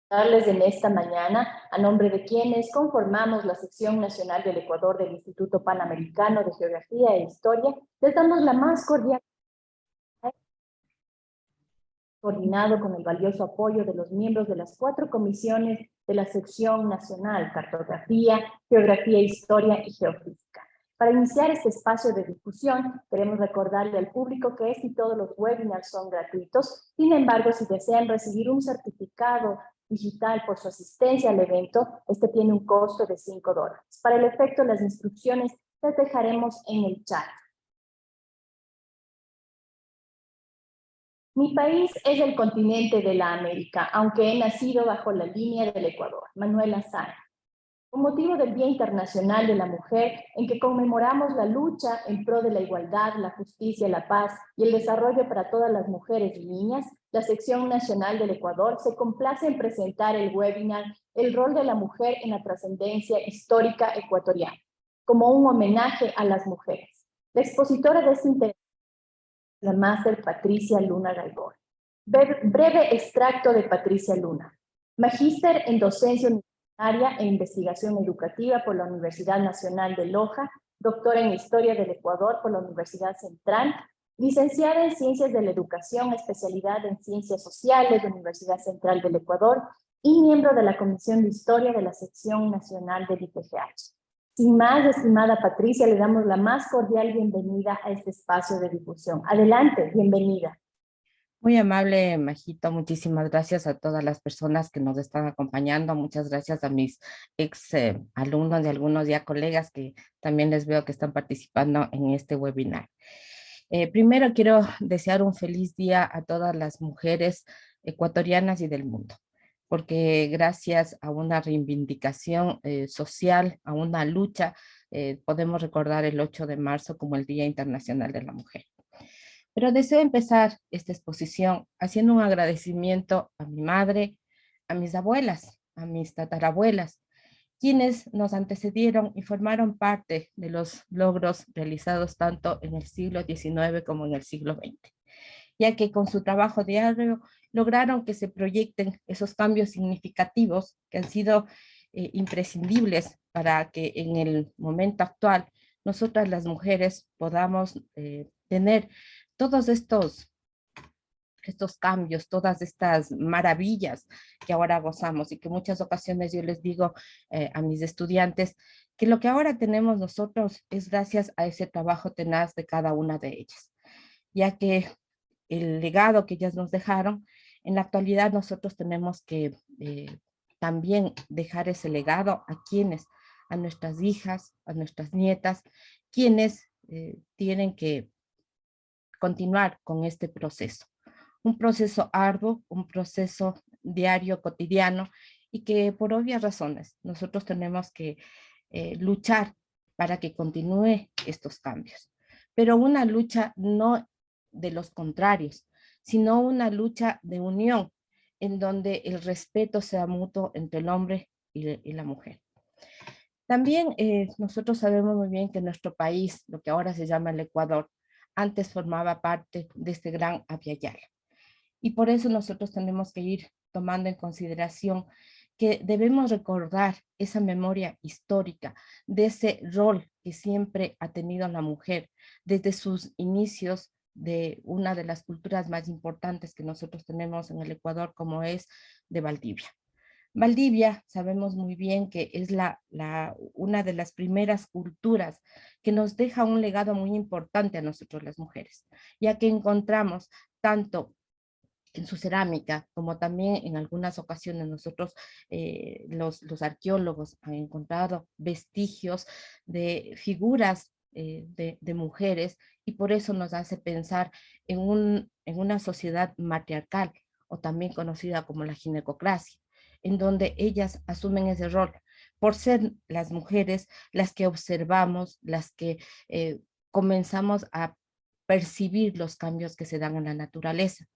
Darles en esta mañana, a nombre de quienes conformamos la sección nacional del Ecuador del Instituto Panamericano de Geografía e Historia, les damos la más cordial, coordinado con el valioso apoyo de los miembros de las 4 comisiones de la sección nacional, Cartografía, Geografía, Historia y Geofísica. Para iniciar este espacio de discusión, queremos recordarle al público que este y todos los webinars son gratuitos. Sin embargo, si desean recibir un certificado digital por su asistencia al evento, este tiene un costo de $5. Para el efecto, las instrucciones las dejaremos en el chat. Mi país es el continente de la América, aunque he nacido bajo la línea del Ecuador. Manuela Sáenz. Con motivo del Día Internacional de la Mujer, en que conmemoramos la lucha en pro de la igualdad, la justicia, la paz y el desarrollo para todas las mujeres y niñas, la sección nacional del Ecuador se complace en presentar el webinar El rol de la mujer en la trascendencia histórica ecuatoriana, como un homenaje a las mujeres. La expositora de este interés, la máster Patricia Luna Gaibor. Breve extracto de Patricia Luna. Magíster en docencia universitaria e investigación educativa por la Universidad Nacional de Loja, doctora en Historia del Ecuador por la Universidad Central, licenciada en Ciencias de la Educación, especialidad en Ciencias Sociales de la Universidad Central del Ecuador y miembro de la Comisión de Historia de la Sección Nacional del IPGH. Sin más, estimada Patricia, le damos la más cordial bienvenida a este espacio de difusión. Adelante, bienvenida. Muy amable, Majito. Muchísimas gracias a todas las personas que nos están acompañando. Muchas gracias a mis ex alumnos y algunos ya colegas que también les veo que están participando en este webinar. Primero quiero desear un feliz día a todas las mujeres ecuatorianas y del mundo, porque gracias a una reivindicación social, a una lucha, podemos recordar el 8 de marzo como el Día Internacional de la Mujer. Pero deseo empezar esta exposición haciendo un agradecimiento a mi madre, a mis abuelas, a mis tatarabuelas, quienes nos antecedieron y formaron parte de los logros realizados tanto en el siglo XIX como en el siglo XX, ya que con su trabajo diario lograron que se proyecten esos cambios significativos que han sido imprescindibles para que en el momento actual nosotras las mujeres podamos tener todos estos cambios, todas estas maravillas que ahora gozamos y que muchas ocasiones yo les digo a mis estudiantes que lo que ahora tenemos nosotros es gracias a ese trabajo tenaz de cada una de ellas, ya que el legado que ellas nos dejaron, en la actualidad nosotros tenemos que también dejar ese legado a quienes, a nuestras hijas, a nuestras nietas, quienes tienen que continuar con este proceso. Un proceso arduo, un proceso diario, cotidiano, y que por obvias razones nosotros tenemos que luchar para que continúe estos cambios. Pero una lucha no de los contrarios, sino una lucha de unión en donde el respeto sea mutuo entre el hombre y la mujer. También nosotros sabemos muy bien que nuestro país, lo que ahora se llama el Ecuador, antes formaba parte de este gran Aviala. Y por eso nosotros tenemos que ir tomando en consideración que debemos recordar esa memoria histórica de ese rol que siempre ha tenido la mujer desde sus inicios de una de las culturas más importantes que nosotros tenemos en el Ecuador, como es de Valdivia. Valdivia, sabemos muy bien que es una de las primeras culturas que nos deja un legado muy importante a nosotros las mujeres, ya que encontramos tanto en su cerámica, como también en algunas ocasiones nosotros, los arqueólogos han encontrado vestigios de figuras de mujeres, y por eso nos hace pensar en una sociedad matriarcal o también conocida como la ginecocracia, en donde ellas asumen ese rol por ser las mujeres las que observamos, las que comenzamos a percibir los cambios que se dan en la naturaleza.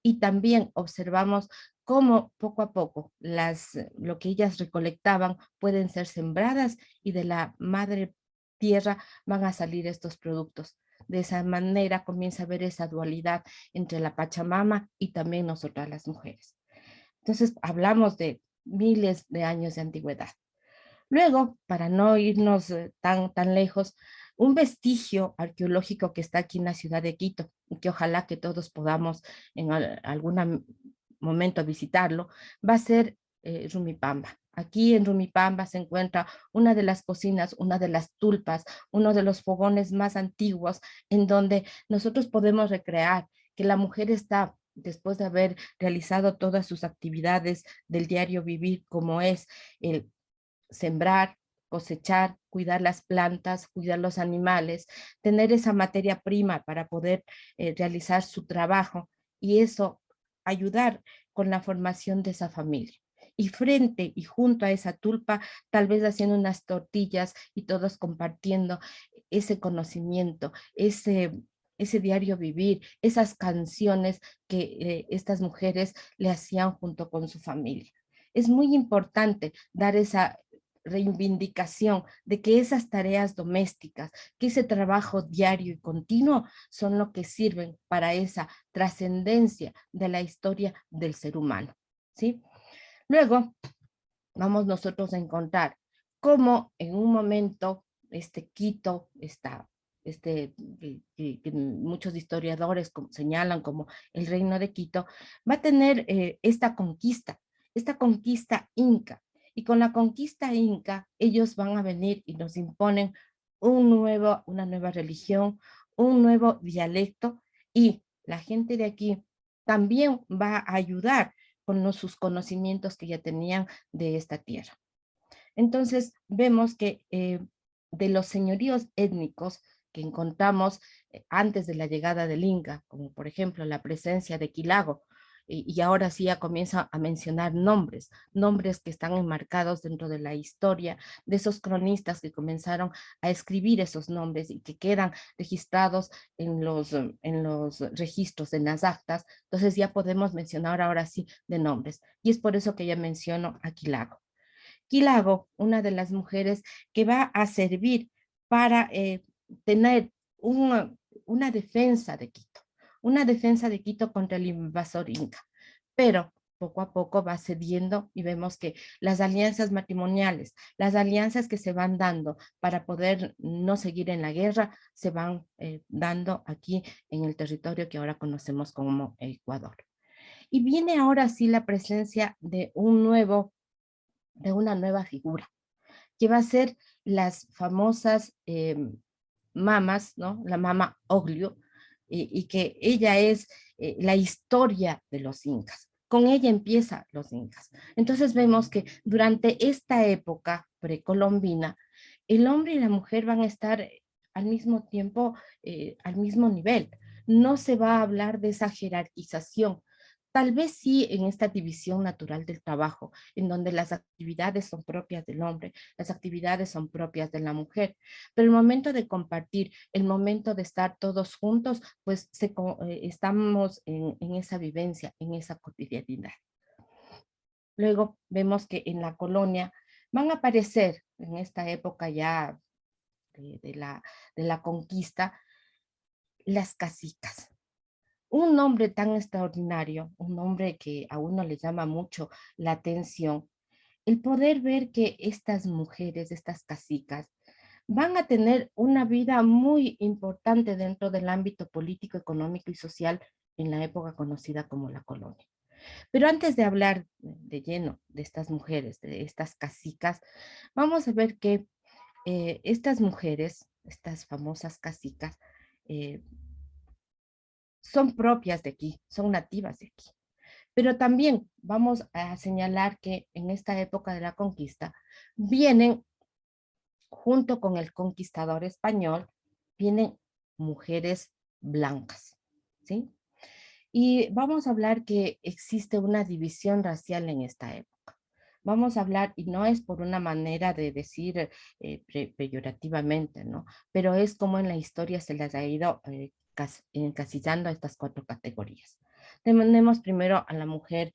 Y también observamos cómo poco a poco lo que ellas recolectaban pueden ser sembradas y de la madre tierra van a salir estos productos. De esa manera comienza a ver esa dualidad entre la Pachamama y también nosotras las mujeres. Entonces, hablamos de miles de años de antigüedad. Luego, para no irnos tan lejos, un vestigio arqueológico que está aquí en la ciudad de Quito, y que ojalá que todos podamos en algún momento visitarlo, va a ser Rumipamba. Aquí en Rumipamba se encuentra una de las cocinas, una de las tulpas, uno de los fogones más antiguos, en donde nosotros podemos recrear que la mujer está, después de haber realizado todas sus actividades del diario vivir, como es el sembrar, cosechar, cuidar las plantas, cuidar los animales, tener esa materia prima para poder realizar su trabajo y eso ayudar con la formación de esa familia. Y frente y junto a esa tulpa, tal vez haciendo unas tortillas y todos compartiendo ese conocimiento, ese diario vivir, esas canciones que estas mujeres le hacían junto con su familia. Es muy importante dar esa reivindicación de que esas tareas domésticas, que ese trabajo diario y continuo son lo que sirven para esa trascendencia de la historia del ser humano, ¿sí? Luego vamos nosotros a encontrar cómo en un momento este Quito, que muchos historiadores señalan como el reino de Quito, va a tener esta conquista inca. Y con la conquista inca, ellos van a venir y nos imponen una nueva religión, un nuevo dialecto, y la gente de aquí también va a ayudar con sus conocimientos que ya tenían de esta tierra. Entonces, vemos que de los señoríos étnicos que encontramos antes de la llegada del Inca, como por ejemplo la presencia de Quilago, y ahora sí ya comienza a mencionar nombres que están enmarcados dentro de la historia de esos cronistas que comenzaron a escribir esos nombres y que quedan registrados en los registros, en las actas. Entonces ya podemos mencionar ahora sí de nombres. Y es por eso que ya menciono a Quilago. Quilago, una de las mujeres que va a servir para tener una una defensa de Quito contra el invasor inca. Pero poco a poco va cediendo y vemos que las alianzas matrimoniales, las alianzas que se van dando para poder no seguir en la guerra, se van dando aquí en el territorio que ahora conocemos como Ecuador. Y viene ahora sí la presencia de una nueva figura, que va a ser las famosas mamas, ¿no? La mama Oglio, y que ella es la historia de los incas. Con ella empieza los incas. Entonces vemos que durante esta época precolombina, el hombre y la mujer van a estar al mismo tiempo, al mismo nivel. No se va a hablar de esa jerarquización. Tal vez sí en esta división natural del trabajo, en donde las actividades son propias del hombre, las actividades son propias de la mujer, pero el momento de compartir, el momento de estar todos juntos, pues estamos en esa vivencia, en esa cotidianidad. Luego vemos que en la colonia van a aparecer en esta época ya de la conquista las casicas. Un nombre tan extraordinario, un nombre que a uno le llama mucho la atención, el poder ver que estas mujeres, estas casicas, van a tener una vida muy importante dentro del ámbito político, económico y social en la época conocida como la colonia. Pero antes de hablar de lleno de estas mujeres, de estas casicas, vamos a ver que estas mujeres, estas famosas casicas, eh, son propias de aquí, son nativas de aquí. Pero también vamos a señalar que en esta época de la conquista vienen, junto con el conquistador español, vienen mujeres blancas, ¿sí? Y vamos a hablar que existe una división racial en esta época. Vamos a hablar, y no es por una manera de decir peyorativamente, ¿no? Pero es como en la historia se les ha ido encasillando a estas cuatro categorías. Tenemos primero a la mujer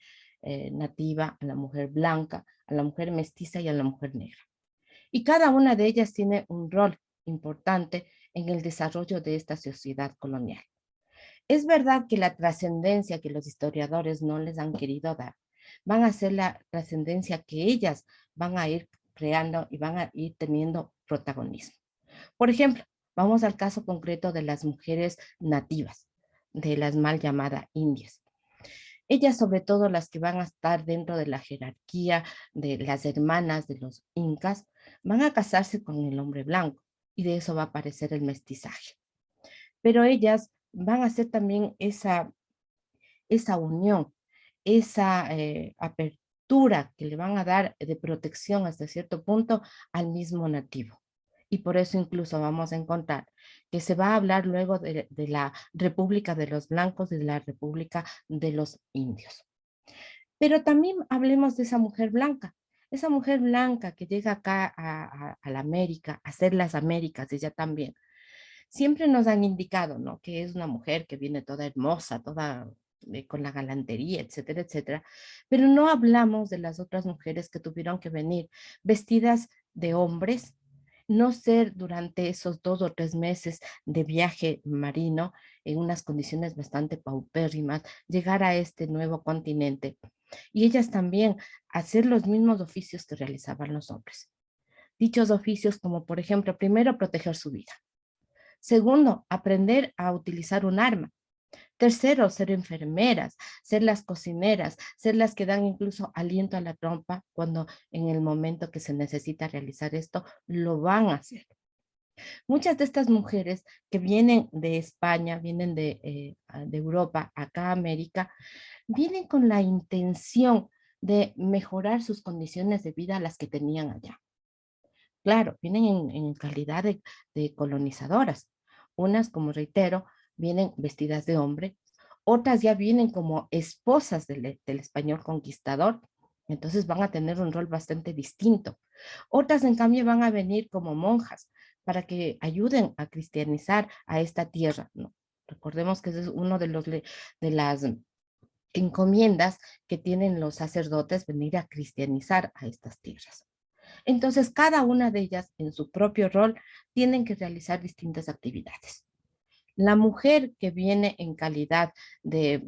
nativa, a la mujer blanca, a la mujer mestiza y a la mujer negra. Y cada una de ellas tiene un rol importante en el desarrollo de esta sociedad colonial. Es verdad que la trascendencia que los historiadores no les han querido dar, van a ser la trascendencia que ellas van a ir creando y van a ir teniendo protagonismo. Por ejemplo, vamos al caso concreto de las mujeres nativas, de las mal llamadas indias. Ellas, sobre todo las que van a estar dentro de la jerarquía de las hermanas de los incas, van a casarse con el hombre blanco y de eso va a aparecer el mestizaje. Pero ellas van a hacer también esa unión, esa apertura que le van a dar de protección hasta cierto punto al mismo nativo. Y por eso incluso vamos a encontrar que se va a hablar luego de la República de los Blancos y de la República de los Indios. Pero también hablemos de esa mujer blanca que llega acá a la América, a hacer las Américas, ella también. Siempre nos han indicado, ¿no? Que es una mujer que viene toda hermosa, toda con la galantería, etcétera, etcétera. Pero no hablamos de las otras mujeres que tuvieron que venir vestidas de hombres, no ser durante esos 2 o 3 meses de viaje marino en unas condiciones bastante paupérrimas, llegar a este nuevo continente. Y ellas también hacer los mismos oficios que realizaban los hombres. Dichos oficios como, por ejemplo, primero, proteger su vida. Segundo, aprender a utilizar un arma. Tercero, ser enfermeras, ser las cocineras, ser las que dan incluso aliento a la trompa cuando en el momento que se necesita realizar esto, lo van a hacer. Muchas de estas mujeres que vienen de España, vienen de Europa, acá a América, vienen con la intención de mejorar sus condiciones de vida a las que tenían allá. Claro, vienen en calidad de colonizadoras. Unas, como reitero, vienen vestidas de hombre, otras ya vienen como esposas del español conquistador, entonces van a tener un rol bastante distinto. Otras, en cambio, van a venir como monjas para que ayuden a cristianizar a esta tierra, ¿no? Recordemos que ese es uno de las encomiendas que tienen los sacerdotes, venir a cristianizar a estas tierras. Entonces, cada una de ellas, en su propio rol, tienen que realizar distintas actividades. La mujer que viene en calidad de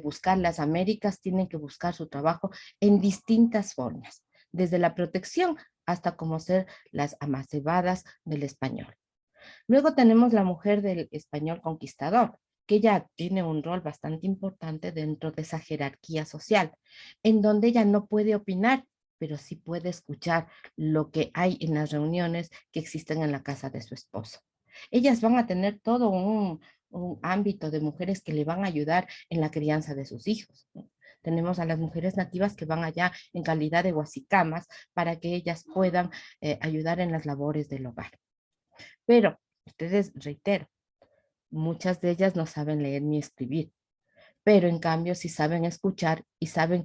buscar las Américas tiene que buscar su trabajo en distintas formas, desde la protección hasta como ser las amacebadas del español. Luego tenemos la mujer del español conquistador, que ella tiene un rol bastante importante dentro de esa jerarquía social, en donde ella no puede opinar, pero sí puede escuchar lo que hay en las reuniones que existen en la casa de su esposo. Ellas van a tener todo un ámbito de mujeres que le van a ayudar en la crianza de sus hijos, ¿no? Tenemos a las mujeres nativas que van allá en calidad de huasicamas para que ellas puedan ayudar en las labores del hogar. Pero ustedes, reitero, muchas de ellas no saben leer ni escribir, pero en cambio sí saben escuchar y saben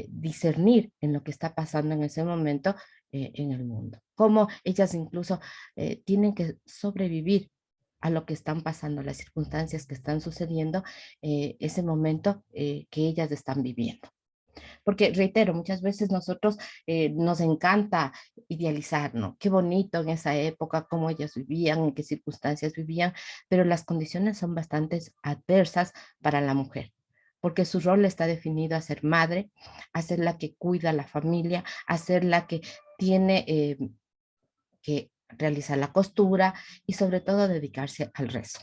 discernir en lo que está pasando en ese momento en el mundo. Cómo ellas incluso tienen que sobrevivir a lo que están pasando, las circunstancias que están sucediendo, ese momento que ellas están viviendo. Porque, reitero, muchas veces nosotros nos encanta idealizar, ¿no? Qué bonito en esa época, cómo ellas vivían, en qué circunstancias vivían, pero las condiciones son bastante adversas para la mujer, porque su rol está definido a ser madre, a ser la que cuida a la familia, a ser la que tiene que realizar la costura y sobre todo dedicarse al rezo.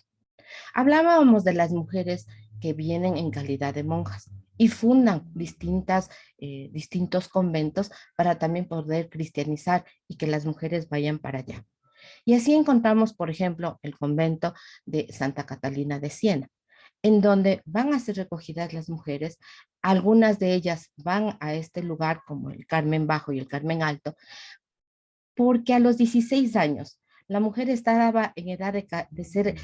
Hablábamos de las mujeres que vienen en calidad de monjas y fundan distintos conventos para también poder cristianizar y que las mujeres vayan para allá. Y así encontramos, por ejemplo, el convento de Santa Catalina de Siena, en donde van a ser recogidas las mujeres. Algunas de ellas van a este lugar como el Carmen Bajo y el Carmen Alto, porque a los 16 años la mujer estaba en edad de ser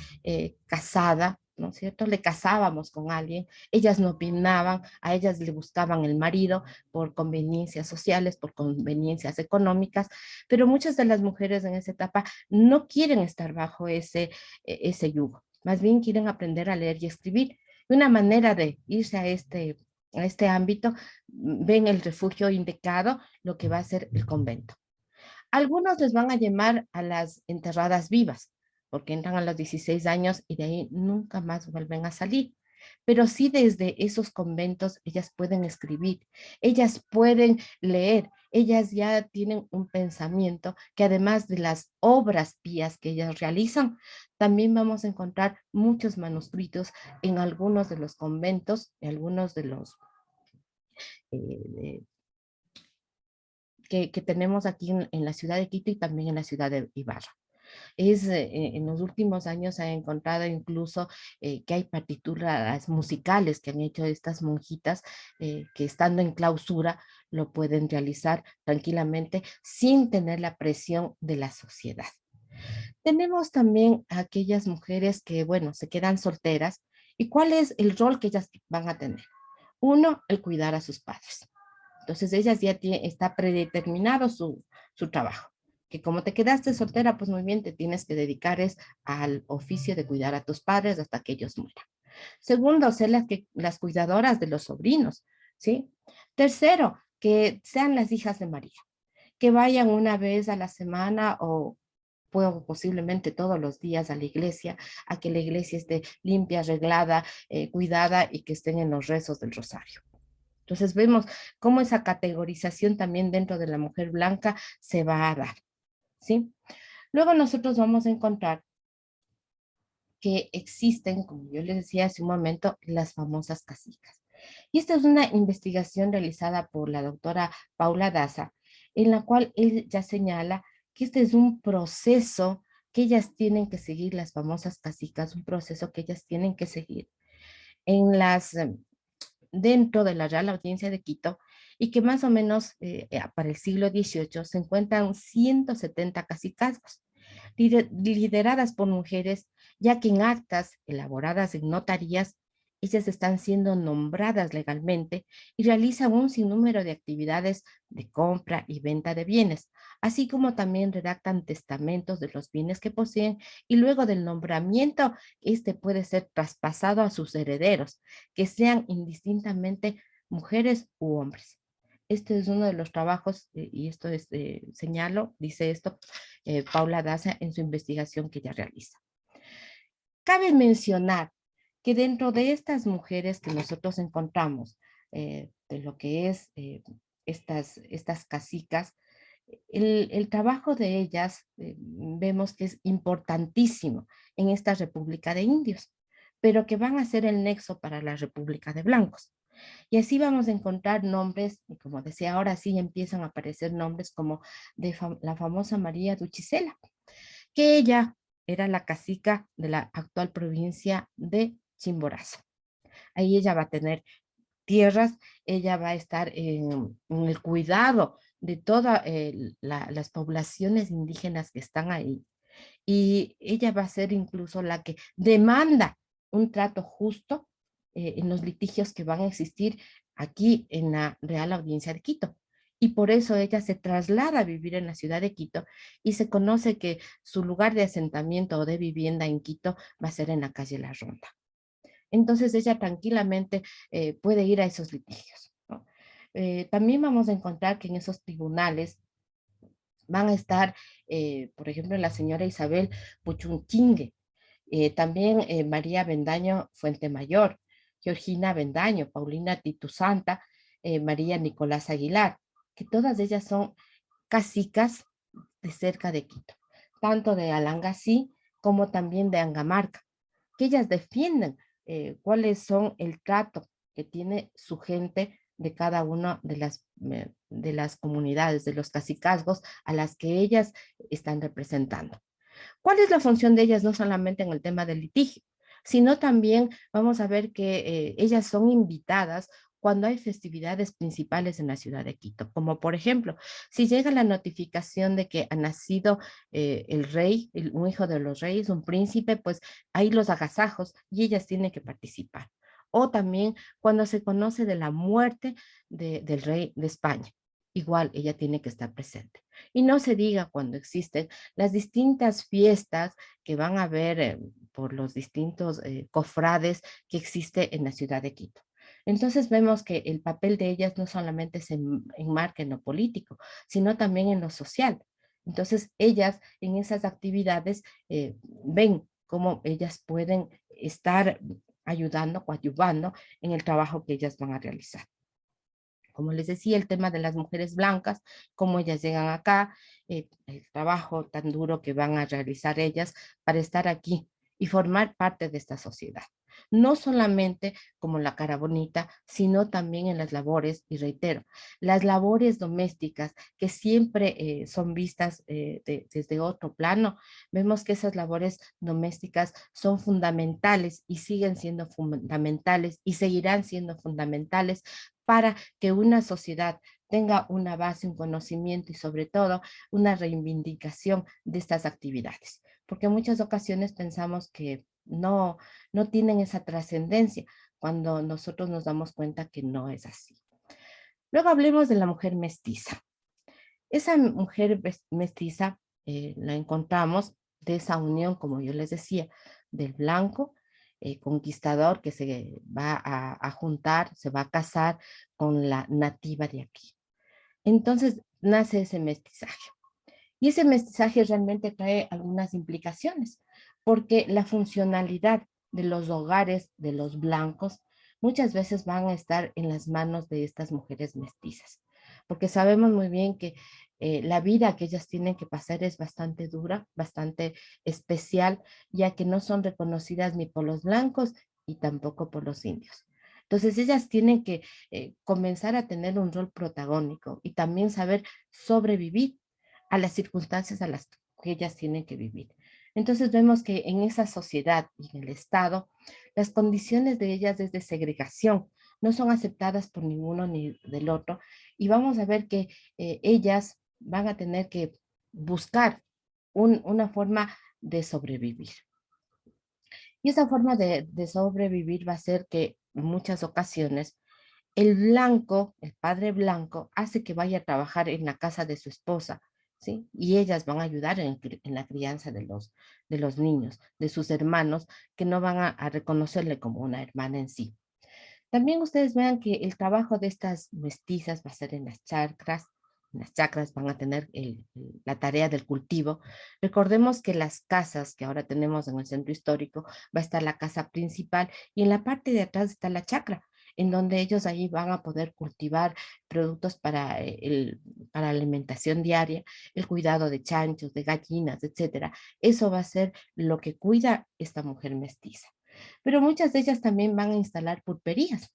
casada, ¿no es cierto? Le casábamos con alguien, ellas no opinaban, a ellas le buscaban el marido por conveniencias sociales, por conveniencias económicas, pero muchas de las mujeres en esa etapa no quieren estar bajo ese yugo, más bien quieren aprender a leer y escribir. Una manera de irse a este ámbito, ven el refugio indicado, lo que va a ser el convento. Algunos les van a llamar a las enterradas vivas, porque entran a los 16 años y de ahí nunca más vuelven a salir. pero sí desde esos conventos ellas pueden escribir, ellas pueden leer, ellas ya tienen un pensamiento que además de las obras pías que ellas realizan, también vamos a encontrar muchos manuscritos en algunos de los conventos, en algunos de los eh, que tenemos aquí en la ciudad de Quito y también en la ciudad de Ibarra. En los últimos años se ha encontrado incluso que hay partituras musicales que han hecho estas monjitas que estando en clausura lo pueden realizar tranquilamente sin tener la presión de la sociedad. Tenemos también a aquellas mujeres que, bueno, se quedan solteras. ¿Y cuál es el rol que ellas van a tener? Uno, el cuidar a sus padres. Entonces, ellas ya está predeterminado su trabajo. Que como te quedaste soltera, pues muy bien, te tienes que dedicar es al oficio de cuidar a tus padres hasta que ellos mueran. Segundo, ser las cuidadoras de los sobrinos, ¿sí? Tercero, que sean las hijas de María, que vayan una vez a la semana o posiblemente todos los días a la iglesia, a que la iglesia esté limpia, arreglada, cuidada y que estén en los rezos del rosario. Entonces vemos cómo esa categorización también dentro de la mujer blanca se va a dar, ¿sí? Luego nosotros vamos a encontrar que existen, como yo les decía hace un momento, las famosas casicas. Y esta es una investigación realizada por la doctora Paula Daza, en la cual ella señala que este es un proceso que ellas tienen que seguir, las famosas casicas, un proceso que ellas tienen que seguir en dentro de la Real Audiencia de Quito, y que más o menos para el siglo XVIII se encuentran 170 cacicazgos, lideradas por mujeres, ya que en actas elaboradas en notarías, ellas están siendo nombradas legalmente y realizan un sinnúmero de actividades de compra y venta de bienes, así como también redactan testamentos de los bienes que poseen y luego del nombramiento, este puede ser traspasado a sus herederos, que sean indistintamente mujeres u hombres. Este es uno de los trabajos, y esto es, señalo, dice esto, Paula Daza en su investigación que ella realiza. Cabe mencionar que dentro de estas mujeres que nosotros encontramos, de lo que es estas casicas, el trabajo de ellas vemos que es importantísimo en esta República de Indios, pero que van a ser el nexo para la República de Blancos. Y así vamos a encontrar nombres, y como decía, ahora sí empiezan a aparecer nombres como de la famosa María Duchisela, que ella era la cacica de la actual provincia de Chimborazo. Ahí ella va a tener tierras, ella va a estar en el cuidado de todas las poblaciones indígenas que están ahí. Y ella va a ser incluso la que demanda un trato justo en los litigios que van a existir aquí en la Real Audiencia de Quito. Y por eso ella se traslada a vivir en la ciudad de Quito y se conoce que su lugar de asentamiento o de vivienda en Quito va a ser en la calle La Ronda. Entonces ella tranquilamente puede ir a esos litigios, ¿no? También vamos a encontrar que en esos tribunales van a estar, por ejemplo, la señora Isabel Puchunquingue, también María Bendaño Fuentemayor, Georgina Bendaño, Paulina Tituzanta, María Nicolás Aguilar, que todas ellas son cacicas de cerca de Quito, tanto de Alangasí como también de Angamarca, que ellas defienden cuáles son el trato que tiene su gente de cada una de las comunidades, de los cacicazgos a las que ellas están representando. ¿Cuál es la función de ellas? No solamente en el tema del litigio, sino también vamos a ver que ellas son invitadas cuando hay festividades principales en la ciudad de Quito, como por ejemplo, si llega la notificación de que ha nacido el rey, un hijo de los reyes, un príncipe, pues hay los agasajos y ellas tienen que participar. O también cuando se conoce de la muerte del rey de España, igual ella tiene que estar presente. Y no se diga cuando existen las distintas fiestas que van a haber por los distintos cofrades que existe en la ciudad de Quito. Entonces vemos que el papel de ellas no solamente se enmarca en lo político, sino también en lo social. Entonces ellas en esas actividades ven cómo ellas pueden estar ayudando, coadyuvando en el trabajo que ellas van a realizar. Como les decía, el tema de las mujeres blancas, cómo ellas llegan acá, el trabajo tan duro que van a realizar ellas para estar aquí y formar parte de esta sociedad. No solamente como la cara bonita, sino también en las labores, y reitero, las labores domésticas que siempre son vistas desde otro plano. Vemos que esas labores domésticas son fundamentales y siguen siendo fundamentales y seguirán siendo fundamentales para que una sociedad tenga una base, un conocimiento y sobre todo una reivindicación de estas actividades. Porque en muchas ocasiones pensamos que no tienen esa trascendencia cuando nosotros nos damos cuenta que no es así. Luego hablemos de la mujer mestiza. Esa mujer mestiza la encontramos de esa unión, como yo les decía, del blanco conquistador que se va a juntar, se va a casar con la nativa de aquí. Entonces nace ese mestizaje. Y ese mestizaje realmente trae algunas implicaciones, porque la funcionalidad de los hogares de los blancos muchas veces van a estar en las manos de estas mujeres mestizas, porque sabemos muy bien que la vida que ellas tienen que pasar es bastante dura, bastante especial, ya que no son reconocidas ni por los blancos y tampoco por los indios. Entonces ellas tienen que comenzar a tener un rol protagónico y también saber sobrevivir a las circunstancias a las que ellas tienen que vivir. Entonces vemos que en esa sociedad y en el Estado, las condiciones de ellas es de segregación, no son aceptadas por ninguno ni del otro, y vamos a ver que ellas van a tener que buscar una forma de sobrevivir. Y esa forma de sobrevivir va a ser que en muchas ocasiones el blanco, el padre blanco, hace que vaya a trabajar en la casa de su esposa, ¿sí? Y ellas van a ayudar en la crianza de los niños, de sus hermanos, que no van a reconocerle como una hermana en sí. También ustedes vean que el trabajo de estas mestizas va a ser en las chacras. En las chacras van a tener la tarea del cultivo. Recordemos que las casas que ahora tenemos en el centro histórico, va a estar la casa principal y en la parte de atrás está la chacra, en donde ellos ahí van a poder cultivar productos para alimentación diaria, el cuidado de chanchos, de gallinas, etcétera. Eso va a ser lo que cuida esta mujer mestiza. Pero muchas de ellas también van a instalar pulperías.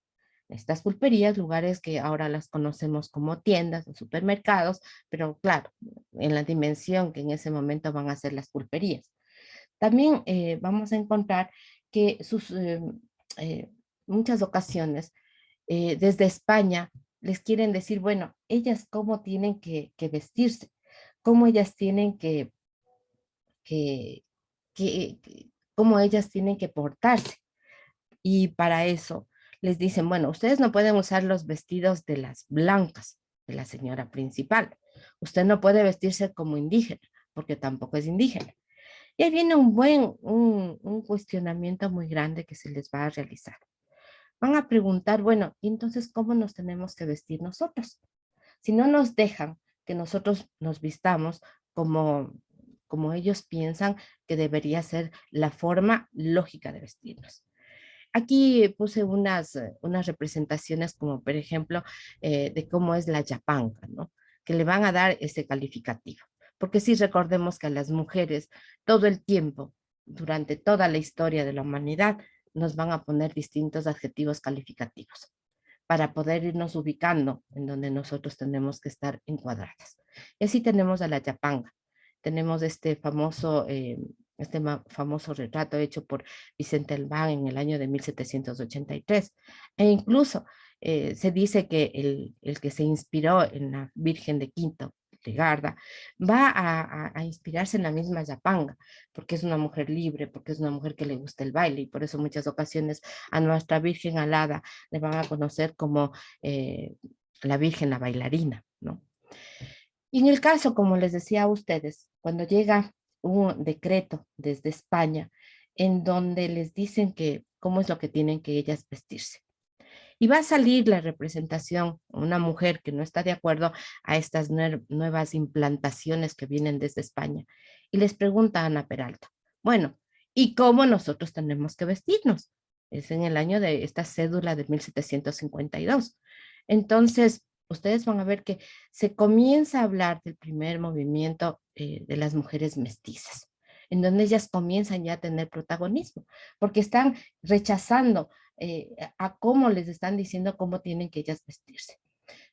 Estas pulperías, lugares que ahora las conocemos como tiendas o supermercados, pero claro, en la dimensión que en ese momento van a ser las pulperías. También vamos a encontrar que eh, muchas ocasiones desde España les quieren decir, bueno, ellas cómo tienen que vestirse, cómo ellas tienen que, cómo ellas tienen que portarse. Y para eso les dicen, bueno, ustedes no pueden usar los vestidos de las blancas, de la señora principal. Usted no puede vestirse como indígena, porque tampoco es indígena. Y ahí viene un cuestionamiento muy grande que se les va a realizar. Van a preguntar, bueno, ¿y entonces cómo nos tenemos que vestir nosotros? Si no nos dejan que nosotros nos vistamos como ellos piensan que debería ser la forma lógica de vestirnos. Aquí puse unas representaciones como por ejemplo de cómo es la yapanga, ¿no? Que le van a dar ese calificativo. Porque sí recordemos que a las mujeres todo el tiempo, durante toda la historia de la humanidad, nos van a poner distintos adjetivos calificativos para poder irnos ubicando en donde nosotros tenemos que estar encuadradas. Y así tenemos a la yapanga. Tenemos famoso retrato hecho por Vicente Albán en el año de 1783. E incluso se dice que el que se inspiró en la Virgen de Quinto, de Garda, va a inspirarse en la misma Yapanga, porque es una mujer libre, porque es una mujer que le gusta el baile y por eso muchas ocasiones a nuestra Virgen Alada le van a conocer como la Virgen la bailarina, ¿no? Y en el caso, como les decía a ustedes, cuando llega un decreto desde España en donde les dicen que cómo es lo que tienen que ellas vestirse. Y va a salir la representación, una mujer que no está de acuerdo a estas nuevas implantaciones que vienen desde España. Y les pregunta a Ana Peralta, bueno, ¿y cómo nosotros tenemos que vestirnos? es en el año de esta cédula de 1752. Entonces, ustedes van a ver que se comienza a hablar del primer movimiento de las mujeres mestizas, en donde ellas comienzan ya a tener protagonismo, porque están rechazando a cómo les están diciendo cómo tienen que ellas vestirse.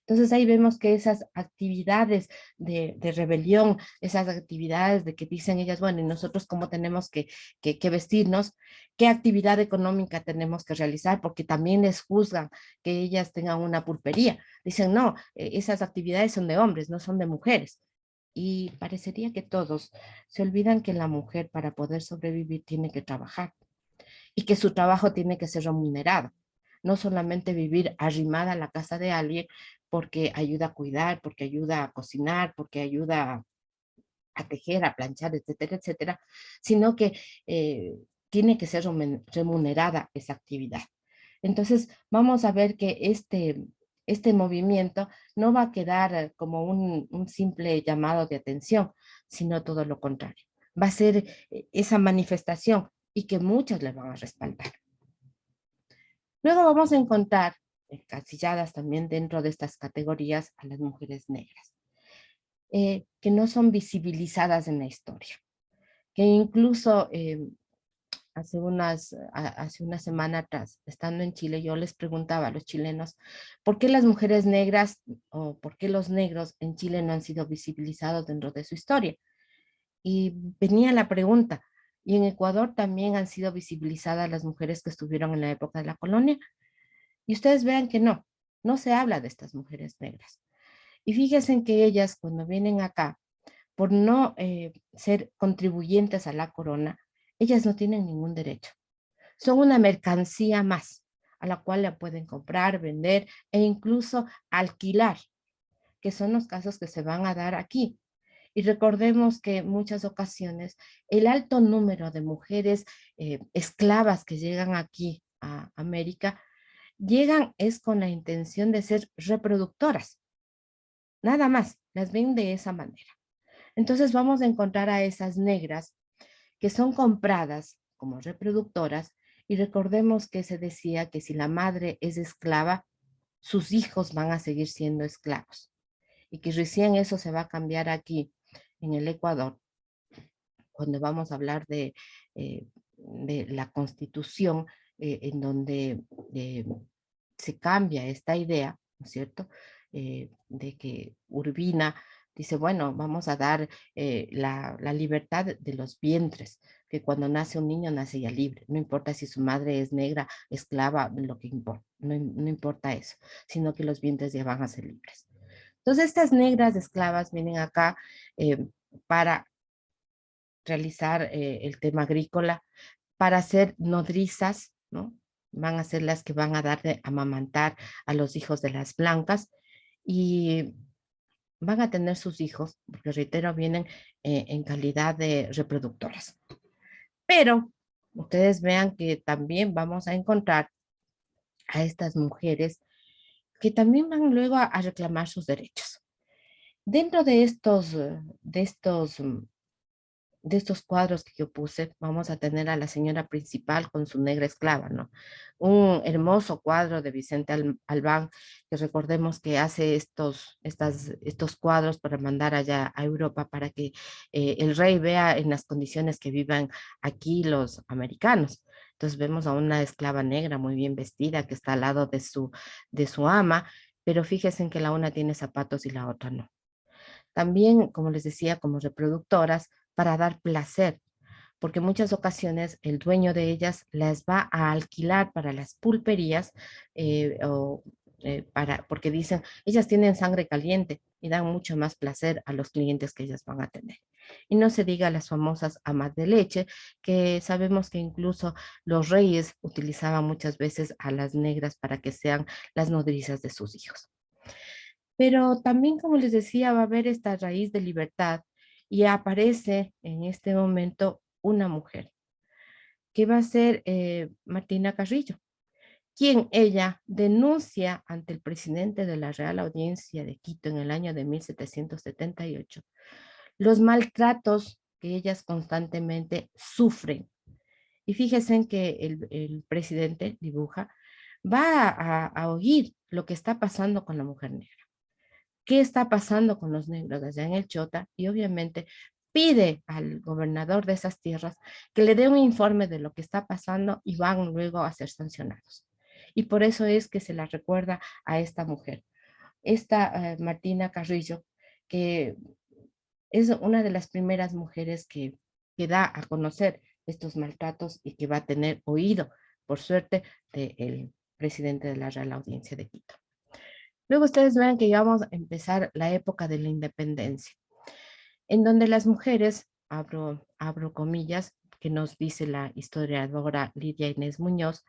Entonces ahí vemos que esas actividades de rebelión, esas actividades de que dicen ellas, bueno, ¿y nosotros cómo tenemos que vestirnos? ¿Qué actividad económica tenemos que realizar? Porque también les juzgan que ellas tengan una pulpería. Dicen, no, esas actividades son de hombres, no son de mujeres. Y parecería que todos se olvidan que la mujer para poder sobrevivir tiene que trabajar y que su trabajo tiene que ser remunerado. No solamente vivir arrimada a la casa de alguien porque ayuda a cuidar, porque ayuda a cocinar, porque ayuda a tejer, a planchar, etcétera, etcétera, sino que tiene que ser remunerada esa actividad. Entonces, vamos a ver que este movimiento no va a quedar como un simple llamado de atención, sino todo lo contrario. Va a ser esa manifestación y que muchas le van a respaldar. Luego vamos a encontrar encasilladas también dentro de estas categorías a las mujeres negras, que no son visibilizadas en la historia, que incluso hace una semana atrás, estando en Chile, yo les preguntaba a los chilenos, ¿por qué las mujeres negras o por qué los negros en Chile no han sido visibilizados dentro de su historia? Y venía la pregunta, ¿y en Ecuador también han sido visibilizadas las mujeres que estuvieron en la época de la colonia? Y ustedes vean que no, no se habla de estas mujeres negras. Y fíjense en que ellas cuando vienen acá, por no ser contribuyentes a la corona, ellas no tienen ningún derecho. Son una mercancía más a la cual la pueden comprar, vender e incluso alquilar, que son los casos que se van a dar aquí. Y recordemos que en muchas ocasiones el alto número de mujeres esclavas que llegan aquí a América llegan es con la intención de ser reproductoras, nada más, las ven de esa manera. Entonces vamos a encontrar a esas negras que son compradas como reproductoras y recordemos que se decía que si la madre es esclava, sus hijos van a seguir siendo esclavos y que recién eso se va a cambiar aquí en el Ecuador, cuando vamos a hablar de la constitución en donde se cambia esta idea, ¿no es cierto? De que Urbina dice, bueno, vamos a dar la libertad de los vientres, que cuando nace un niño nace ya libre, no importa si su madre es negra, esclava, lo que importa, no importa eso, sino que los vientres ya van a ser libres. Entonces estas negras esclavas vienen acá para realizar el tema agrícola, para ser nodrizas, ¿no? Van a ser las que van a dar de amamantar a los hijos de las blancas y van a tener sus hijos, porque reitero, vienen en calidad de reproductoras. Pero ustedes vean que también vamos a encontrar a estas mujeres que también van luego a reclamar sus derechos. Dentro de estos cuadros que yo puse, vamos a tener a la señora principal con su negra esclava, ¿no? Un hermoso cuadro de Vicente Albán, que recordemos que hace estos cuadros para mandar allá a Europa para que el rey vea en las condiciones que vivan aquí los americanos. Entonces vemos a una esclava negra muy bien vestida que está al lado de su ama, pero fíjense en que la una tiene zapatos y la otra no. También, como les decía, como reproductoras para dar placer, porque en muchas ocasiones el dueño de ellas las va a alquilar para las pulperías porque dicen, ellas tienen sangre caliente y dan mucho más placer a los clientes que ellas van a tener. Y no se diga las famosas amas de leche, que sabemos que incluso los reyes utilizaban muchas veces a las negras para que sean las nodrizas de sus hijos. Pero también, como les decía, va a haber esta raíz de libertad y aparece en este momento una mujer, que va a ser Martina Carrillo, quien ella denuncia ante el presidente de la Real Audiencia de Quito en el año de 1778 los maltratos que ellas constantemente sufren Y fíjense en que el presidente dibuja, va a oír lo que está pasando con la mujer negra, qué está pasando con los negros allá en el Chota y obviamente pide al gobernador de esas tierras que le dé un informe de lo que está pasando y van luego a ser sancionados. Y por eso es que se la recuerda a esta mujer, esta Martina Carrillo, que es una de las primeras mujeres que da a conocer estos maltratos y que va a tener oído, por suerte, del presidente de la Real Audiencia de Quito. Luego ustedes ven que ya vamos a empezar la época de la independencia, en donde las mujeres, abro comillas, que nos dice la historiadora Lidia Inés Muñoz,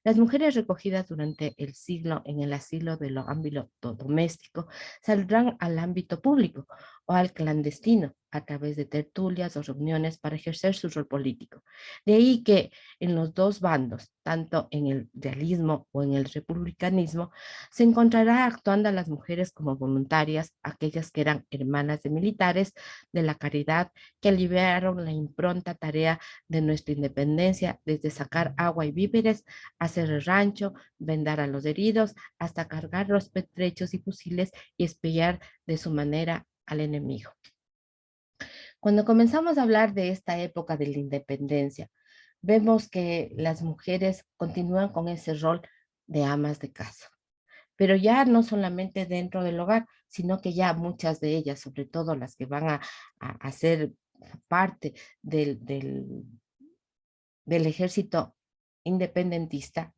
las mujeres recogidas durante el siglo en el asilo de lo ámbito doméstico saldrán al ámbito público o al clandestino a través de tertulias o reuniones para ejercer su rol político. De ahí que en los dos bandos, tanto en el realismo o en el republicanismo, se encontrará actuando a las mujeres como voluntarias, aquellas que eran hermanas de militares de la caridad, que aliviaron la impronta tarea de nuestra independencia, desde sacar agua y víveres, hacer el rancho, vendar a los heridos, hasta cargar los pertrechos y fusiles y espiar de su manera al enemigo. Cuando comenzamos a hablar de esta época de la independencia, vemos que las mujeres continúan con ese rol de amas de casa, pero ya no solamente dentro del hogar, sino que ya muchas de ellas, sobre todo las que van a ser parte del ejército independentista,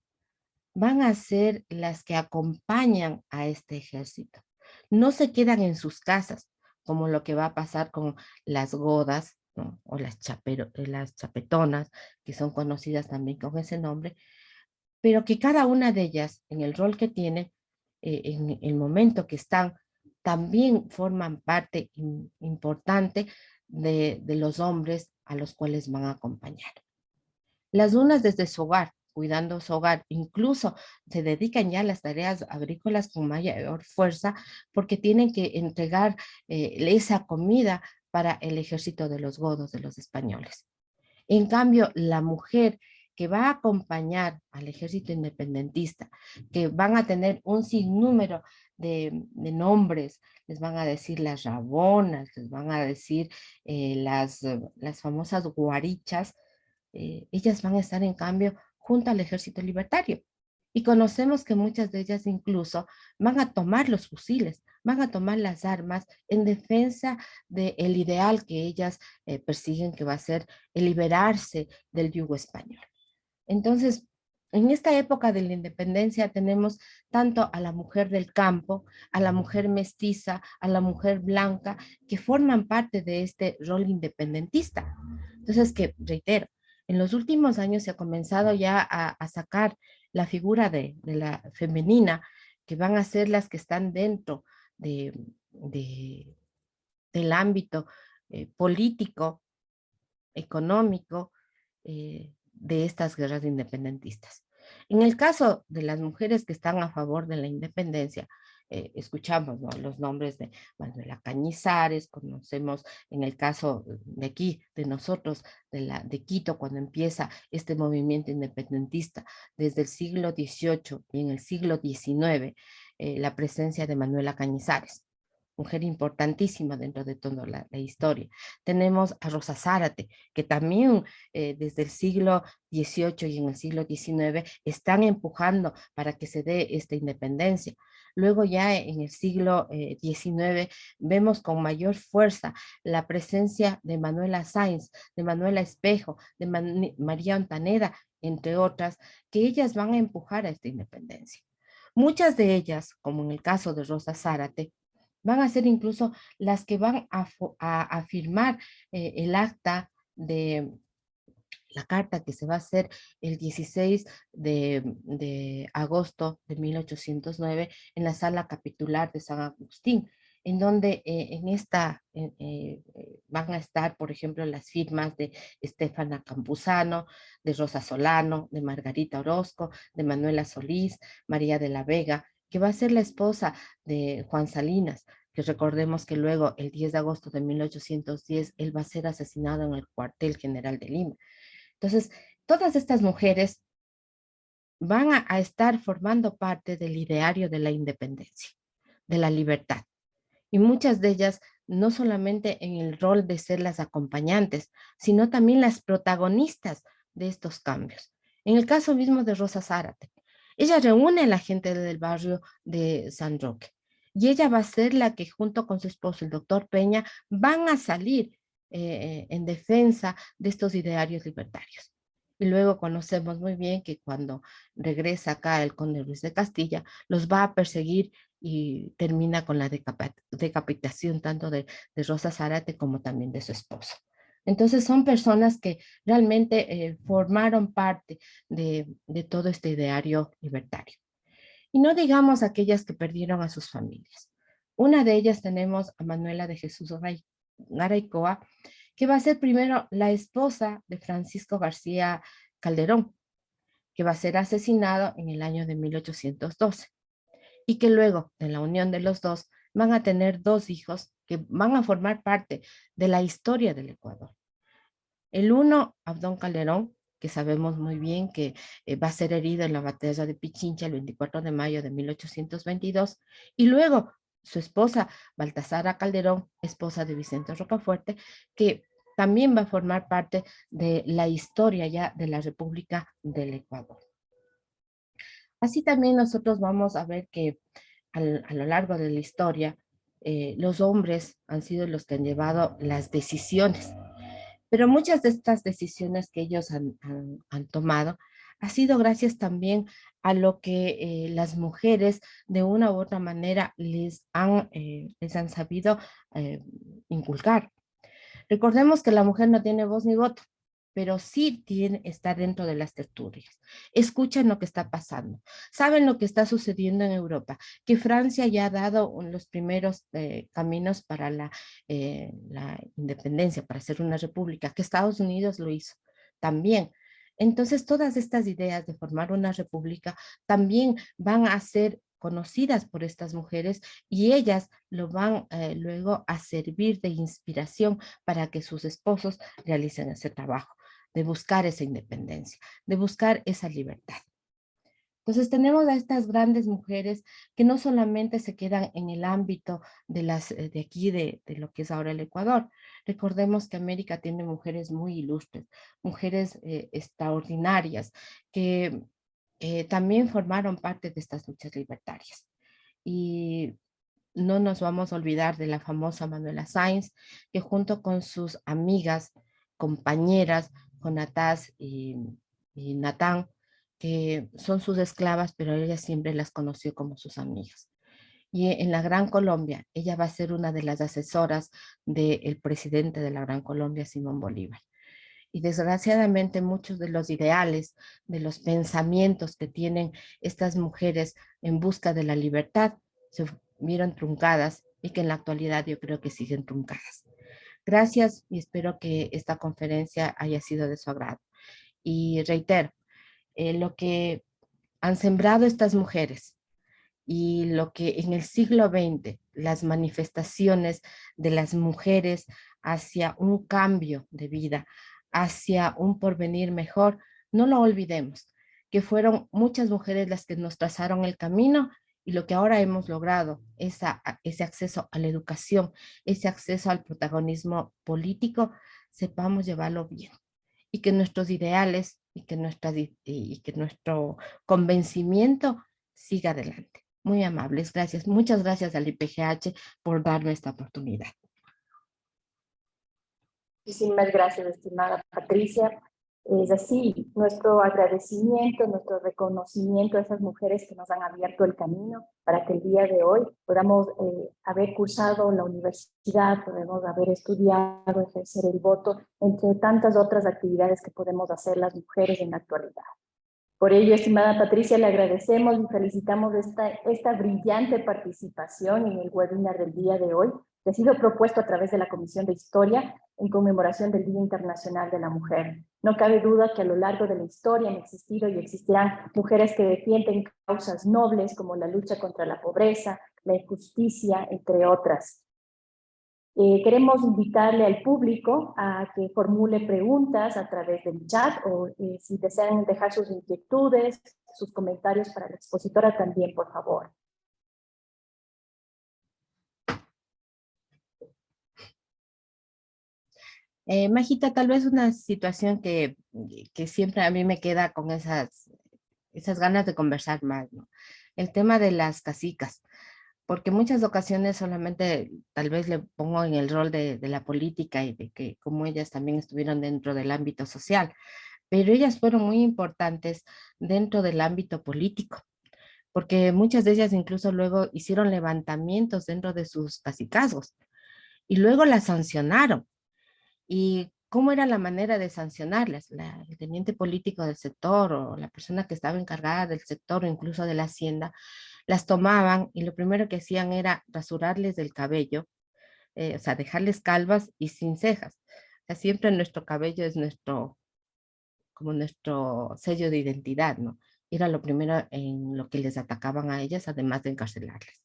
van a ser las que acompañan a este ejército. No se quedan en sus casas, como lo que va a pasar con las godas, ¿no? O las chapetonas, que son conocidas también con ese nombre, pero que cada una de ellas, en el rol que tiene, en el momento que están, también forman parte importante de los hombres a los cuales van a acompañar. Las unas desde su hogar, cuidando su hogar, incluso se dedican ya a las tareas agrícolas con mayor fuerza porque tienen que entregar esa comida para el ejército de los godos, de los españoles. En cambio, la mujer que va a acompañar al ejército independentista, que van a tener un sinnúmero de nombres, les van a decir las rabonas, les van a decir las famosas guarichas, ellas van a estar en cambio junto al ejército libertario. Y conocemos que muchas de ellas incluso van a tomar los fusiles, van a tomar las armas en defensa del ideal que ellas persiguen, que va a ser el liberarse del yugo español. Entonces, en esta época de la independencia tenemos tanto a la mujer del campo, a la mujer mestiza, a la mujer blanca, que forman parte de este rol independentista. Entonces, que reitero, en los últimos años se ha comenzado ya a sacar la figura de la femenina, que van a ser las que están dentro de, de- del ámbito político, económico, de estas guerras independentistas. En el caso de las mujeres que están a favor de la independencia, escuchamos, ¿no?, los nombres de Manuela Cañizares, conocemos en el caso de aquí, de nosotros, de Quito, cuando empieza este movimiento independentista desde el siglo XVIII y en el siglo XIX, la presencia de Manuela Cañizares, mujer importantísima dentro de toda la historia. Tenemos a Rosa Zárate, que también desde el siglo XVIII y en el siglo XIX están empujando para que se dé esta independencia. Luego ya en el siglo XIX vemos con mayor fuerza la presencia de Manuela Sáenz, de Manuela Espejo, de María Ontaneda, entre otras, que ellas van a empujar a esta independencia. Muchas de ellas, como en el caso de Rosa Zárate, van a ser incluso las que van a firmar el acta de la carta que se va a hacer el 16 de agosto de 1809 en la sala capitular de San Agustín, en donde en esta van a estar, por ejemplo, las firmas de Estefana Campuzano, de Rosa Solano, de Margarita Orozco, de Manuela Solís, María de la Vega, que va a ser la esposa de Juan Salinas, que recordemos que luego, el 10 de agosto de 1810, él va a ser asesinado en el cuartel general de Lima. Entonces, Todas estas mujeres van a estar formando parte del ideario de la independencia, de la libertad. Y muchas de ellas no solamente en el rol de ser las acompañantes, sino también las protagonistas de estos cambios. En el caso mismo de Rosa Zárate, ella reúne a la gente del barrio de San Roque y ella va a ser la que junto con su esposo, el doctor Peña, van a salir en defensa de estos idearios libertarios. Y luego conocemos muy bien que cuando regresa acá el conde Luis de Castilla, los va a perseguir y termina con la decapitación tanto de Rosa Zárate como también de su esposo. Entonces son personas que realmente formaron parte de todo este ideario libertario. Y no digamos aquellas que perdieron a sus familias. Una de ellas tenemos a Manuela de Jesús Garaycoa, que va a ser primero la esposa de Francisco García Calderón, que va a ser asesinado en el año de 1812 y que luego de la unión de los dos van a tener dos hijos que van a formar parte de la historia del Ecuador. El uno, Abdón Calderón, que sabemos muy bien que va a ser herido en la batalla de Pichincha el 24 de mayo de 1822, y luego su esposa, Baltasara Calderón, esposa de Vicente Rocafuerte, que también va a formar parte de la historia ya de la República del Ecuador. Así también nosotros vamos a ver que a lo largo de la historia, los hombres han sido los que han llevado las decisiones, pero muchas de estas decisiones que ellos han tomado ha sido gracias también a lo que las mujeres de una u otra manera les han sabido eh, inculcar. Recordemos que la mujer no tiene voz ni voto, pero sí está dentro de las tertulias. Escuchan lo que está pasando, saben lo que está sucediendo en Europa, que Francia ya ha dado los primeros caminos para la independencia, para ser una república, que Estados Unidos lo hizo también. Entonces, todas estas ideas de formar una república también van a ser conocidas por estas mujeres y ellas lo van luego a servir de inspiración para que sus esposos realicen ese trabajo, de buscar esa independencia, de buscar esa libertad. Entonces tenemos a estas grandes mujeres que no solamente se quedan en el ámbito de aquí, de lo que es ahora el Ecuador. Recordemos que América tiene mujeres muy ilustres, mujeres extraordinarias, que también formaron parte de estas luchas libertarias. Y no nos vamos a olvidar de la famosa Manuela Sáenz, que junto con sus amigas, compañeras, Jonatás y Natán, que son sus esclavas, pero ella siempre las conoció como sus amigas. Y en la Gran Colombia, ella va a ser una de las asesoras del presidente de la Gran Colombia, Simón Bolívar. Y desgraciadamente muchos de los ideales, de los pensamientos que tienen estas mujeres en busca de la libertad, se vieron truncadas y que en la actualidad yo creo que siguen truncadas. Gracias y espero que esta conferencia haya sido de su agrado. Y reitero, lo que han sembrado estas mujeres y lo que en el siglo XX, las manifestaciones de las mujeres hacia un cambio de vida, hacia un porvenir mejor, no lo olvidemos, que fueron muchas mujeres las que nos trazaron el camino y lo que ahora hemos logrado, ese acceso a la educación, ese acceso al protagonismo político, sepamos llevarlo bien y que nuestros ideales y que nuestro convencimiento siga adelante. Muy amables, gracias. Muchas gracias al IPGH por darme esta oportunidad. Muchísimas gracias, estimada Patricia. Es así, nuestro agradecimiento, nuestro reconocimiento a esas mujeres que nos han abierto el camino para que el día de hoy podamos haber cursado la universidad, podemos haber estudiado, ejercer el voto, entre tantas otras actividades que podemos hacer las mujeres en la actualidad. Por ello, estimada Patricia, le agradecemos y felicitamos esta brillante participación en el webinar del día de hoy, que ha sido propuesto a través de la Comisión de Historia en conmemoración del Día Internacional de la Mujer. No cabe duda que a lo largo de la historia han existido y existirán mujeres que defienden causas nobles como la lucha contra la pobreza, la injusticia, entre otras. Queremos invitarle al público a que formule preguntas a través del chat o si desean dejar sus inquietudes, sus comentarios para la expositora también, por favor. Majita, tal vez una situación que siempre a mí me queda con esas ganas de conversar más, ¿no? El tema de las casicas, porque muchas ocasiones solamente tal vez le pongo en el rol de la política y de que como ellas también estuvieron dentro del ámbito social, pero ellas fueron muy importantes dentro del ámbito político, porque muchas de ellas incluso luego hicieron levantamientos dentro de sus cacicazgos y luego las sancionaron. ¿Y cómo era la manera de sancionarlas? El teniente político del sector o la persona que estaba encargada del sector o incluso de la hacienda, las tomaban y lo primero que hacían era rasurarles del cabello, o sea, dejarles calvas y sin cejas. O sea, siempre nuestro cabello es como nuestro sello de identidad, ¿no? Era lo primero en lo que les atacaban a ellas, además de encarcelarles.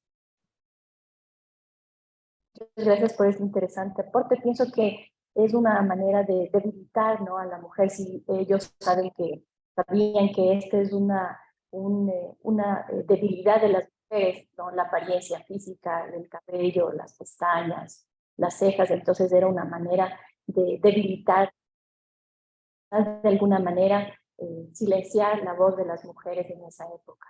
Gracias por este interesante aporte. Pienso que es una manera de debilitar, ¿no?, a la mujer si ellos sabían que esta es una debilidad de las mujeres, ¿no? La apariencia física, el cabello, las pestañas, las cejas. Entonces era una manera de debilitar, de alguna manera, silenciar la voz de las mujeres en esa época.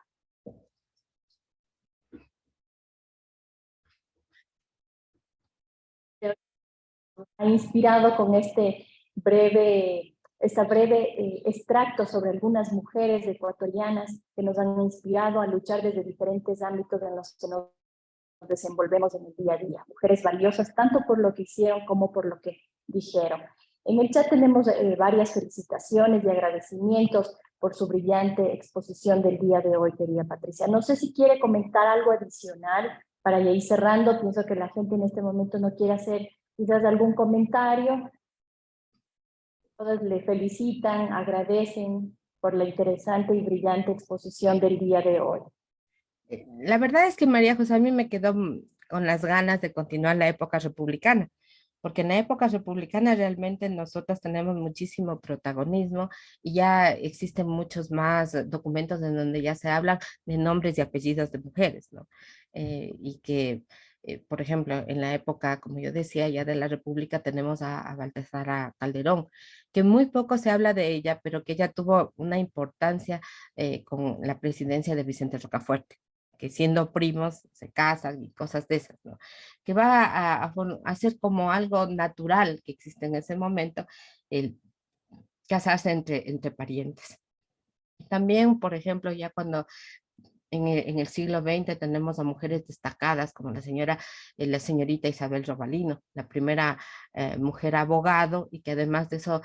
Ha inspirado con esta breve extracto sobre algunas mujeres ecuatorianas que nos han inspirado a luchar desde diferentes ámbitos en los que nos desenvolvemos en el día a día. Mujeres valiosas tanto por lo que hicieron como por lo que dijeron. En el chat tenemos varias felicitaciones y agradecimientos por su brillante exposición del día de hoy, querida Patricia. No sé si quiere comentar algo adicional para ir cerrando. Pienso que la gente en este momento no quiere hacer quizás algún comentario. Todas le felicitan, agradecen por la interesante y brillante exposición del día de hoy. La verdad es que María José a mí me quedó con las ganas de continuar la época republicana, porque en la época republicana realmente nosotras tenemos muchísimo protagonismo y ya existen muchos más documentos en donde ya se habla de nombres y apellidos de mujeres, ¿no? Y que, por ejemplo, en la época, como yo decía, ya de la República tenemos a Baltasara Calderón, que muy poco se habla de ella, pero que ella tuvo una importancia con la presidencia de Vicente Rocafuerte, que siendo primos se casan y cosas de esas, ¿no? Que va a ser como algo natural que existe en ese momento, el casarse entre parientes. También, por ejemplo, ya cuando en el siglo XX tenemos a mujeres destacadas como la señorita Isabel Robalino, la primera mujer abogado y que además de eso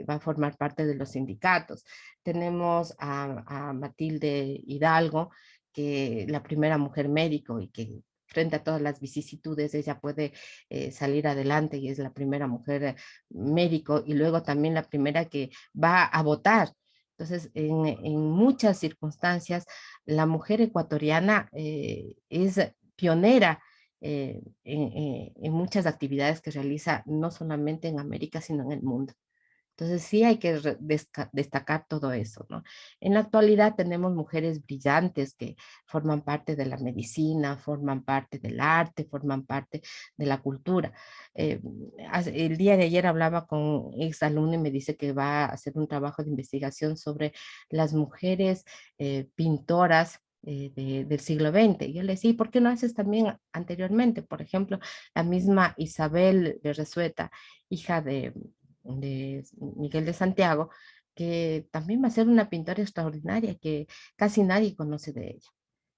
va a formar parte de los sindicatos. Tenemos a Matilde Hidalgo, que la primera mujer médico y que frente a todas las vicisitudes ella puede salir adelante y es la primera mujer médico y luego también la primera que va a votar. Entonces, en muchas circunstancias, la mujer ecuatoriana es pionera en muchas actividades que realiza, no solamente en América, sino en el mundo. Entonces sí hay que destacar todo eso, ¿no? En la actualidad tenemos mujeres brillantes que forman parte de la medicina, forman parte del arte, forman parte de la cultura. Eh, el día de ayer hablaba con un exalumno y me dice que va a hacer un trabajo de investigación sobre las mujeres pintoras del siglo XX. Y yo le decía, ¿por qué no haces también anteriormente? Por ejemplo, la misma Isabel de Resueta, hija de Miguel de Santiago, que también va a ser una pintora extraordinaria que casi nadie conoce de ella.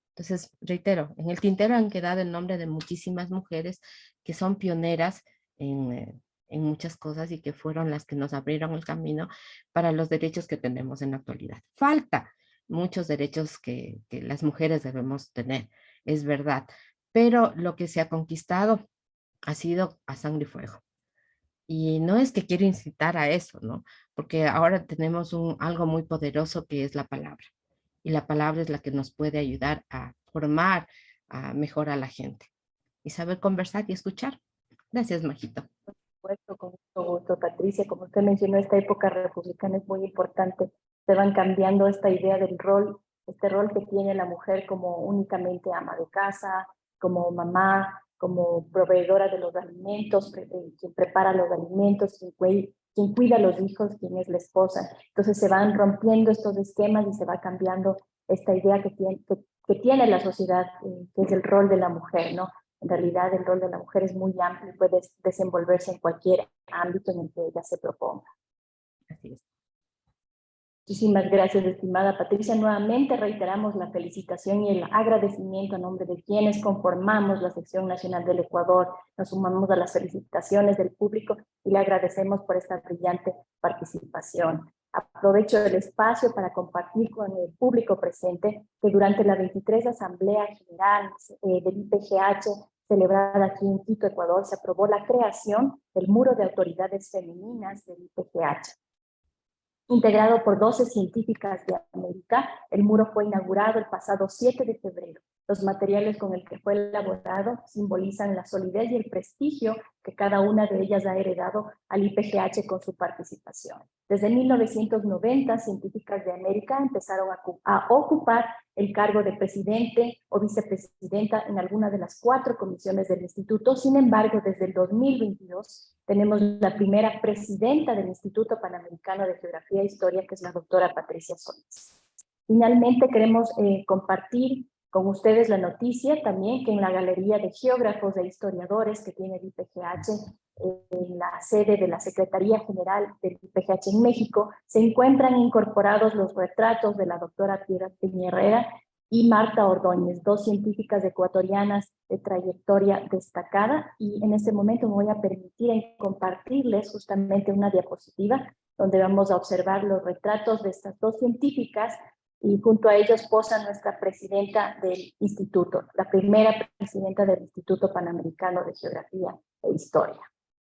Entonces, reitero, en el tintero han quedado el nombre de muchísimas mujeres que son pioneras en muchas cosas y que fueron las que nos abrieron el camino para los derechos que tenemos en la actualidad. Falta muchos derechos que las mujeres debemos tener, es verdad, pero lo que se ha conquistado ha sido a sangre y fuego. Y no es que quiero incitar a eso, ¿no? Porque ahora tenemos algo muy poderoso que es la palabra. Y la palabra es la que nos puede ayudar a formar a mejor a la gente. Y saber conversar y escuchar. Gracias, Majito. Puesto con mucho gusto, Patricia. Como usted mencionó, esta época republicana es muy importante. Se van cambiando esta idea del rol, este rol que tiene la mujer como únicamente ama de casa, como mamá, como proveedora de los alimentos, quien prepara los alimentos, quien cuida a los hijos, quien es la esposa. Entonces se van rompiendo estos esquemas y se va cambiando esta idea que tiene la sociedad, que es el rol de la mujer, ¿no? En realidad, el rol de la mujer es muy amplio y puede desenvolverse en cualquier ámbito en el que ella se proponga. Así es. Muchísimas gracias, estimada Patricia. Nuevamente reiteramos la felicitación y el agradecimiento a nombre de quienes conformamos la sección nacional del Ecuador. Nos sumamos a las felicitaciones del público y le agradecemos por esta brillante participación. Aprovecho el espacio para compartir con el público presente que durante la 23 Asamblea General del IPGH, celebrada aquí en Quito, Ecuador, se aprobó la creación del Muro de Autoridades Femeninas del IPGH. Integrado por 12 científicas de América, el muro fue inaugurado el pasado 7 de febrero. Los materiales con el que fue elaborado simbolizan la solidez y el prestigio que cada una de ellas ha heredado al IPGH con su participación. Desde 1990, científicas de América empezaron a ocupar el cargo de presidente o vicepresidenta en alguna de las 4 comisiones del instituto. Sin embargo, desde el 2022 tenemos la primera presidenta del Instituto Panamericano de Geografía e Historia, que es la doctora Patricia Solís. Finalmente, queremos compartir con ustedes la noticia también que en la Galería de Geógrafos e Historiadores que tiene el IPGH, en la sede de la Secretaría General del IPGH en México, se encuentran incorporados los retratos de la doctora Piedra Piñerera y Marta Ordóñez, 2 científicas ecuatorianas de trayectoria destacada, y en este momento me voy a permitir compartirles justamente una diapositiva donde vamos a observar los retratos de estas 2 científicas y junto a ellos posa nuestra presidenta del instituto, la primera presidenta del Instituto Panamericano de Geografía e Historia.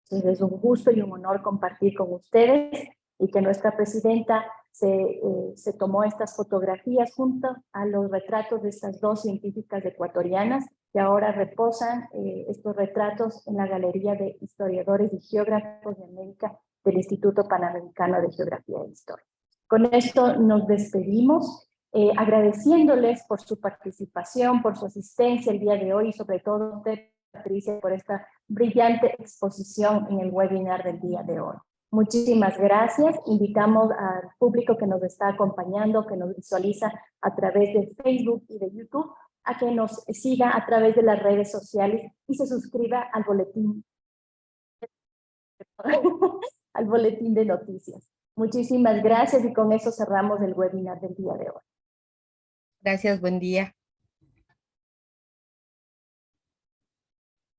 Entonces es un gusto y un honor compartir con ustedes y que nuestra presidenta se tomó estas fotografías junto a los retratos de estas 2 científicas ecuatorianas que ahora reposan estos retratos en la Galería de Historiadores y Geógrafos de América del Instituto Panamericano de Geografía e Historia. Con esto nos despedimos, agradeciéndoles por su participación, por su asistencia el día de hoy y sobre todo usted, Patricia, por esta brillante exposición en el webinar del día de hoy. Muchísimas gracias. Invitamos al público que nos está acompañando, que nos visualiza a través de Facebook y de YouTube, a que nos siga a través de las redes sociales y se suscriba al boletín, al boletín de noticias. Muchísimas gracias y con eso cerramos el webinar del día de hoy. Gracias, buen día.